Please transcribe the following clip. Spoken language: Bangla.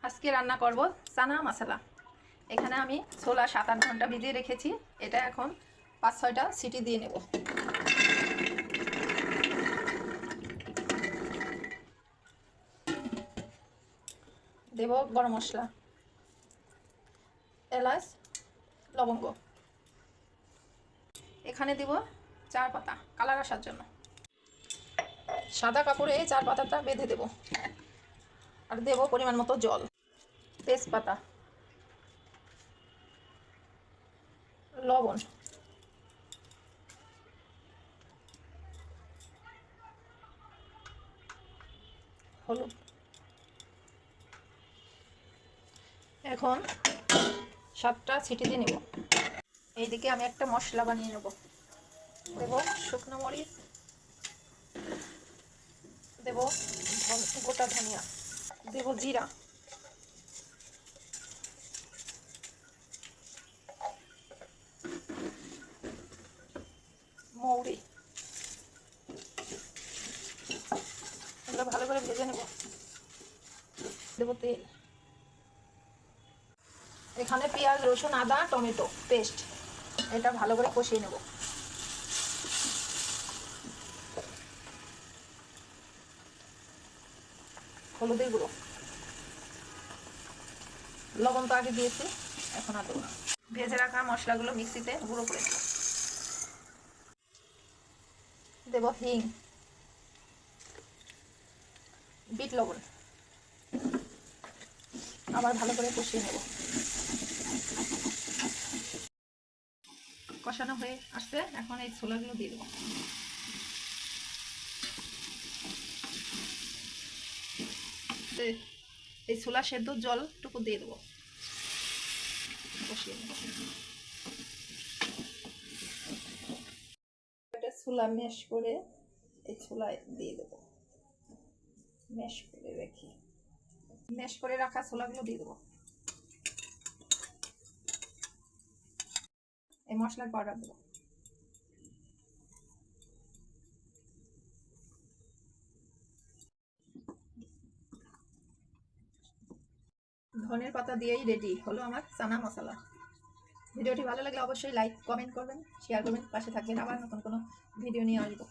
আজকে রান্না করব চানা মশলা। এখানে আমি ছোলা 7-8 ঘন্টা ভিজিয়ে রেখেছি। এটা এখন 5-6টা সিটি দিয়ে নেব। দেব গরম মশলা, এলাচ, লবঙ্গ। এখানে দেব 4 পাতা কালার আসার জন্য। সাদা কাপড়ে 4 পাতাটা বেঁধে দেব। আর দেব পরিমাণ মতো জল, তেজপাতা, লবণ, হলুদ। এখন 7টা সিটি দিয়ে নেব। এইদিকে আমি একটা মশলা বানিয়ে নেব। দেব শুকনো মরিচ, দেব গোটা ধনিয়া, দেব জিরা, মৌরি। এগুলো ভালো করে ভেজে নেব। দেব তেল। এখানে পেঁয়াজ, রসুন, আদা, টমেটো পেস্ট, এটা ভালো করে কষিয়ে নেব। হলুদের গুঁড়ো, লবণ তো আগে দিয়েছি, এখন আর দেবো না। ভেজে রাখা মশলাগুলো মিক্সিতে গুঁড়ো করে দেব। দেব হিং, বিট লবণ, আবার ভালো করে কষিয়ে নেব। কষানো হয়ে আসছে, এখন এই ছোলাগুলো দিয়ে দেবো। এই ছোলা সেদ্ধ জলটুকু দিয়ে দেবো, কষিয়ে নেব। একটা ছোলা ম্যাশ করে এই ছোলায় দিয়ে দেবো। ম্যাশ করে রাখা ছোলাগুলো দিয়ে দেবো। এই মশলার পাউডার দেবো। ধনের পাতা দিয়েই রেডি হলো আমার চানা মশলা। ভিডিওটি ভালো লাগলে অবশ্যই লাইক, কমেন্ট করবেন, শেয়ার করবেন, পাশে থাকবেন। আবার নতুন কোনো ভিডিও নিয়ে আসবো।